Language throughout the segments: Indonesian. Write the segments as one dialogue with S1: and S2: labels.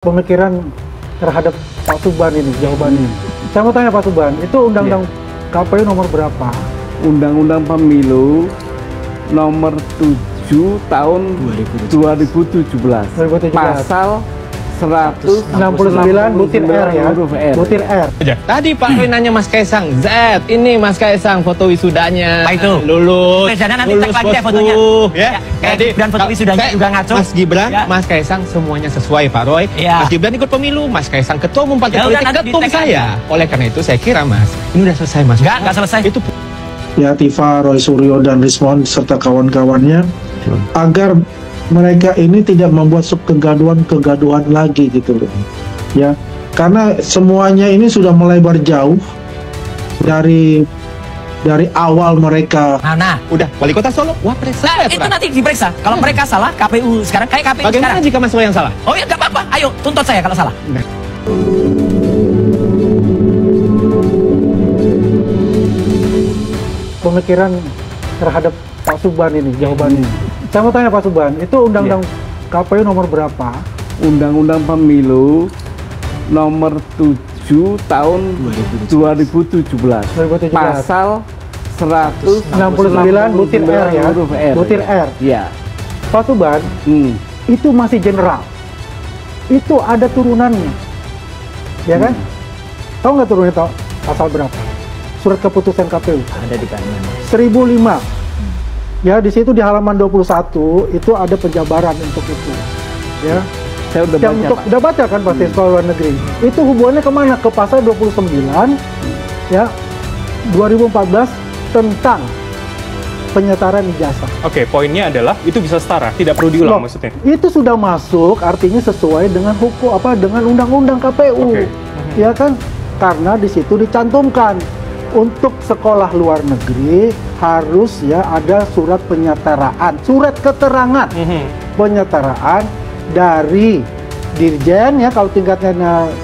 S1: pemikiran terhadap Pak Subhan ini, jawabannya. Saya mau tanya Pak Subhan, itu undang-undang KPU nomor berapa?
S2: Undang-undang Pemilu nomor 7 tahun 2017. Pasal
S1: 169 butir R ya, butir R.
S3: Tadi Pak Roy nanya Mas Kaisang, Z, ini Mas Kaisang foto wisudanya.
S4: Apa itu?
S3: Lulus.
S4: Nanti
S3: lulus
S4: tag lagi deh fotonya.
S3: Ya.
S4: Kayak Gibran foto wisudanya juga ngaco.
S3: Mas Gibran,
S4: Ya.
S3: Mas Kaisang semuanya sesuai Pak Roy.
S4: Ya.
S3: Mas Gibran ikut pemilu, Mas Kaisang ketua umum partai
S4: Ya udah,
S3: politik,
S4: nanti
S3: ketum
S4: di tag
S3: saya. Oleh karena itu saya kira Mas, ini udah selesai Mas.
S4: Enggak selesai.
S3: Itu
S5: ya Tifa, Roy Suryo dan Rismond serta kawan-kawannya agar mereka ini tidak membuat kegaduhan lagi gitu loh ya, karena semuanya ini sudah melebar jauh dari awal mereka.
S4: Nah,
S3: udah wali kota Solo, wapres.
S4: itu nanti diperiksa. Kalau mereka salah, KPU sekarang kayak KPU
S3: Bagaimana
S4: sekarang.
S3: jika Mas Roy yang salah?
S4: Oh ya nggak apa-apa. Ayo tuntut saya kalau salah.
S1: Pemikiran terhadap Pak Subhan ini, jawabannya. Saya mau tanya Pak Subhan, itu undang-undang KPU nomor berapa?
S2: Undang-undang Pemilu nomor 7 tahun 2017. Pasal
S1: 169 butir R ya, butir R.
S2: Ya.
S1: Pak Subhan, itu masih general. Itu ada turunannya. Ya kan? Tahu nggak turunnya pasal berapa? Surat keputusan KPU.
S4: Ada di kanan.
S1: 1005. Ya, di situ di halaman 21 itu ada penjabaran untuk itu. Ya.
S2: Saya udah
S1: Yang
S2: baca,
S1: untuk
S2: Pak.
S1: udah baca kan pasti sekolah luar negeri. Itu hubungannya kemana? Ke pasal 29 ya 2014 tentang penyetaraan ijazah.
S6: Oke, poinnya adalah itu bisa setara, tidak perlu diulang
S1: Loh,
S6: maksudnya.
S1: itu sudah masuk, artinya sesuai dengan hukum dengan undang-undang KPU.
S6: Oke.
S1: Ya kan? Karena di situ dicantumkan untuk sekolah luar negeri harus ya ada surat penyetaraan, surat keterangan penyetaraan dari dirjen ya kalau tingkatnya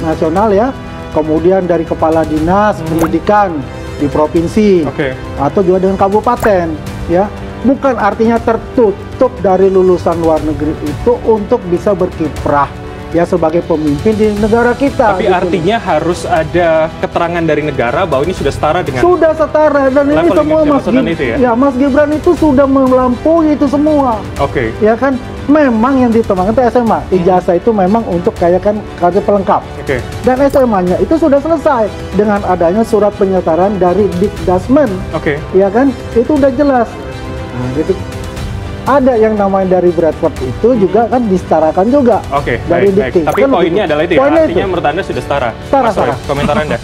S1: nasional ya, kemudian dari kepala dinas pendidikan di provinsi atau juga dengan kabupaten ya, bukan artinya tertutup dari lulusan luar negeri itu untuk bisa berkiprah ya sebagai pemimpin di negara kita.
S6: Tapi
S1: gitu.
S6: artinya harus ada keterangan dari negara bahwa ini sudah setara dengan
S1: Sudah setara dan ini
S6: level
S1: semua Mas
S6: Indonesia itu ya?
S1: Ya Mas Gibran itu sudah melampaui itu semua.
S6: Oke.
S1: Ya kan, memang yang ditembakkan itu SMA. Ijazah itu memang untuk kayak kan kartu pelengkap.
S6: Oke.
S1: Dan SMA-nya itu sudah selesai dengan adanya surat penyetaraan dari Dikdasmen.
S6: Oke.
S1: Ya kan, itu udah jelas. Nah, gitu. Ada yang namanya dari Bradford itu juga kan disetarakan juga.
S6: Oke,
S1: dari
S6: baik.
S1: Dikti.
S6: Tapi
S1: Kan
S6: poinnya
S1: begitu.
S6: adalah itu ya,
S1: Poinnya
S6: artinya
S1: itu.
S6: menurut Anda sudah setara.
S1: Setara,
S6: Mas Roy,
S1: setara.
S6: komentar Anda.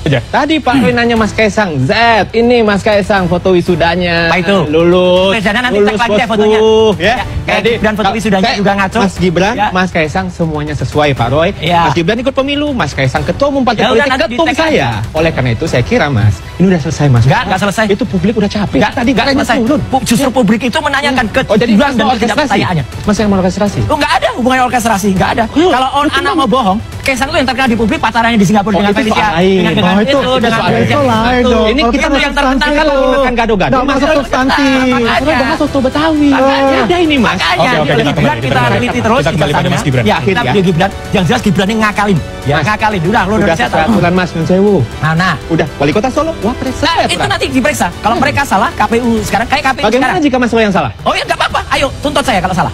S3: Tadi Pak Roy nanya Mas Kaisang, Z, ini Mas Kaisang foto wisudanya.
S4: Apa itu?
S3: Lulus.
S4: Nanti tag lagi deh fotonya.
S3: Ya.
S4: Kayak Gibran foto wisudanya juga ngaco.
S3: Mas Gibran,
S4: Ya.
S3: Mas Kaisang semuanya sesuai Pak Roy.
S4: Ya.
S3: Mas Gibran ikut pemilu, Mas Kaisang ketua umum partai
S4: Ya udah,
S3: politik,
S4: nanti
S3: ketum
S4: di tag
S3: saya. Oleh karena itu saya kira Mas, ini udah selesai Mas.
S4: Enggak selesai.
S3: Itu publik udah capek.
S4: Tadi enggak selesai. Justru publik itu menanyakan ke
S3: Oh, jadi
S4: Gibran
S3: Mas
S4: dan
S3: mau
S4: tidak
S3: orkestrasi?
S4: pertanyaannya.
S3: Mas yang mau orkestrasi?
S4: Oh, nggak ada hubungannya orkestrasi, nggak ada. Kalau anak mau bohong, Kaisang itu yang terkenal di publik pacarannya di Singapura dengan
S3: itu
S4: Felicia,
S3: soal lain.
S4: dengan
S1: Oh,
S4: itu, dengan
S3: soal
S4: Felicia.
S1: itu lain dong.
S3: Ini
S1: Kalau
S3: kita
S1: kita
S3: yang
S1: masuk
S3: terkenal
S1: substansi
S3: kalau
S1: itu.
S3: makan gado-gado.
S1: Nggak masuk substansi.
S3: Karena udah masuk soto Betawi.
S4: Makanya.
S3: Ada ini Mas.
S4: Makanya,
S6: Oke, kita
S4: Gibran
S6: kembali,
S4: kita teliti terus.
S6: kita kembali pada Mas Gibran.
S4: Ya, kita
S3: Ya.
S4: pilih Gibran. Yang jelas Gibran ini ngakalin. Ya,
S3: Mas.
S4: ngakalin. Udah, lu
S3: Udah
S4: Indonesia tahu.
S3: peraturan Mas Nunsewu.
S4: Nah,
S3: Udah wali kota Solo, wapres.
S4: itu nanti diperiksa. Kalau mereka salah, KPU sekarang kayak KPU
S3: Bagaimana
S4: sekarang.
S3: jika Mas Roy yang salah?
S4: Oh ya nggak apa-apa. Ayo tuntut saya kalau salah.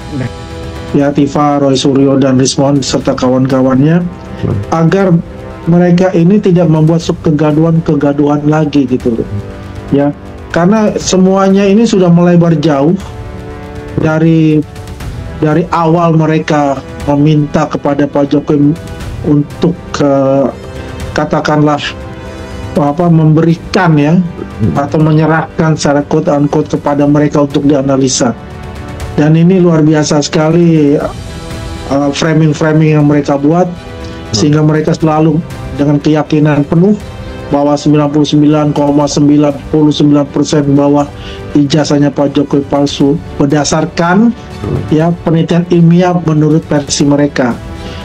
S5: Ya Tifa, Roy Suryo dan Rismond serta kawan-kawannya agar mereka ini tidak membuat kegaduhan lagi gitu loh ya, karena semuanya ini sudah melebar jauh dari awal mereka meminta kepada Pak Jokowi untuk katakanlah memberikan ya atau menyerahkan secara quote unquote kepada mereka untuk dianalisa. Dan ini luar biasa sekali framing yang mereka buat, sehingga mereka selalu dengan keyakinan penuh bahwa 99,99% bahwa ijazahnya Pak Jokowi palsu berdasarkan ya penelitian ilmiah menurut versi mereka.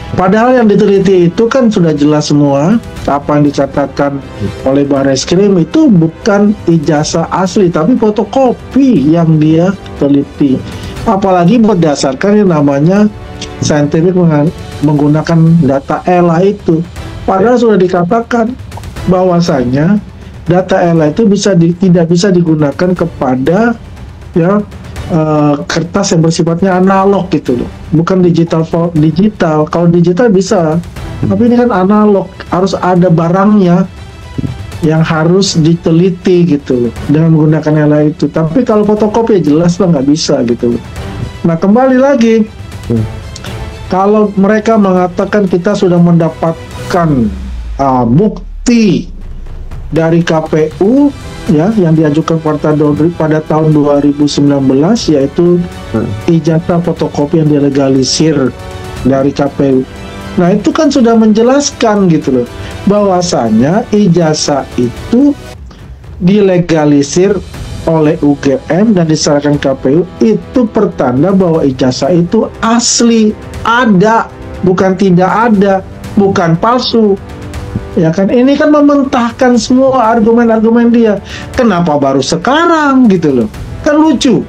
S5: Padahal yang diteliti itu kan sudah jelas semua, apa yang dicatatkan oleh Barreskrim itu bukan ijazah asli tapi fotokopi yang dia teliti. Apalagi berdasarkan yang namanya saintifik menggunakan data ELA itu. Padahal sudah dikatakan bahwasanya data ELA itu tidak bisa digunakan kepada ya kertas yang bersifatnya analog gitu loh, bukan digital. Kalau digital bisa, tapi ini kan analog, harus ada barangnya yang harus diteliti gitu loh dengan menggunakan ELA itu. Tapi kalau fotokopi jelas lah nggak bisa gitu loh. Nah kembali lagi, kalau mereka mengatakan kita sudah mendapatkan bukti dari KPU ya yang diajukan pada tahun 2019, yaitu ijazah fotokopi yang dilegalisir dari KPU. Nah itu kan sudah menjelaskan gitu loh, bahwasanya ijazah itu dilegalisir oleh UGM dan diserahkan KPU, itu pertanda bahwa ijazah itu asli, ada, bukan tidak ada, bukan palsu. Ya kan, ini kan mementahkan semua argumen-argumen dia. Kenapa baru sekarang gitu loh? Kan lucu.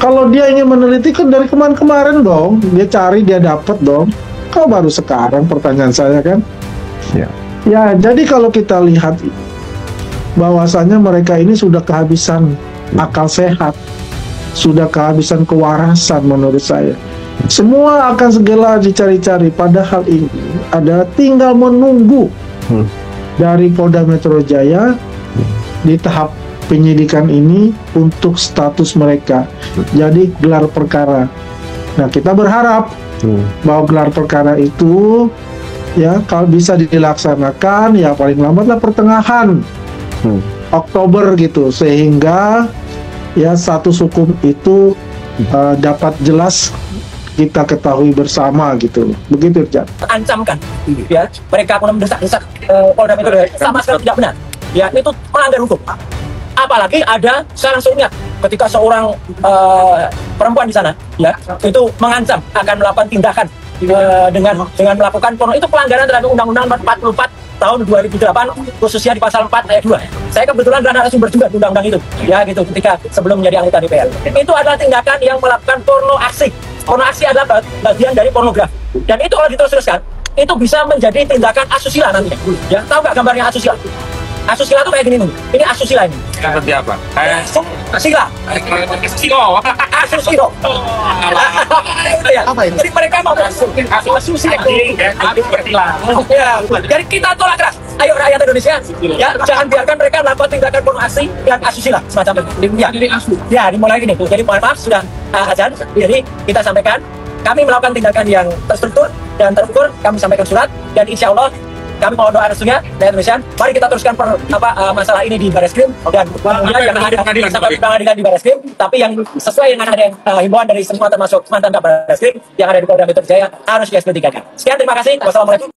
S5: Kalau dia ingin meneliti kan dari kemarin-kemarin dong, dia cari, dia dapat dong. Kok baru sekarang, pertanyaan saya kan? Ya, jadi kalau kita lihat bahwasanya mereka ini sudah kehabisan akal sehat, sudah kehabisan kewarasan menurut saya. Semua akan segera dicari-cari, padahal ini adalah tinggal menunggu dari Polda Metro Jaya di tahap penyidikan ini untuk status mereka jadi gelar perkara. Nah kita berharap bahwa gelar perkara itu ya kalau bisa dilaksanakan ya paling lambatlah pertengahan Oktober gitu, sehingga ya status hukum itu dapat jelas kita ketahui bersama gitu. Begitu, Cak.
S4: Ancamkan ya mereka pun mendesak-desak Polda Metro Jaya sama sekali tidak benar ya, itu melanggar hukum. Apalagi ada, saya langsung ingat ketika seorang perempuan di sana ya itu mengancam akan melakukan tindakan dengan melakukan porno, itu pelanggaran terhadap Undang-Undang 44 tahun 2008 khususnya di pasal 4 ayat 2. Saya kebetulan adalah narasumber juga di undang-undang itu ya gitu, ketika sebelum menjadi anggota DPR. Itu adalah tindakan yang melakukan porno aksi. Porno aksi adalah bagian dari pornografi, dan itu kalau diteruskan itu bisa menjadi tindakan asusila nantinya. Ya, tahu nggak gambarnya asusila? Asusila itu kayak gini nih. Ini asusila ini.
S6: Seperti apa?
S4: Sila.
S6: Silo.
S4: Asusilo.
S6: Apa itu?
S4: Jadi mereka mau asusila. Ya, jadi kita tolak keras. Ayo rakyat Indonesia, ya jangan biarkan mereka melakukan tindakan porno aksi dan asusila semacam itu. Ya, dimulai gini. Jadi mohon maaf sudah azan. Jadi kita sampaikan kami melakukan tindakan yang terstruktur dan terukur. Kami sampaikan surat dan insya Allah kami mohon doa restunya dari Indonesia. Mari kita teruskan masalah ini di Barreskrim dan kemudian yang ada sampai pengadilan di Barreskrim, tapi yang sesuai dengan ada himbauan dari semua termasuk mantan Kabar Barreskrim yang ada di Polda Metro Jaya harus di SP3. Sekian, terima kasih. Wassalamualaikum.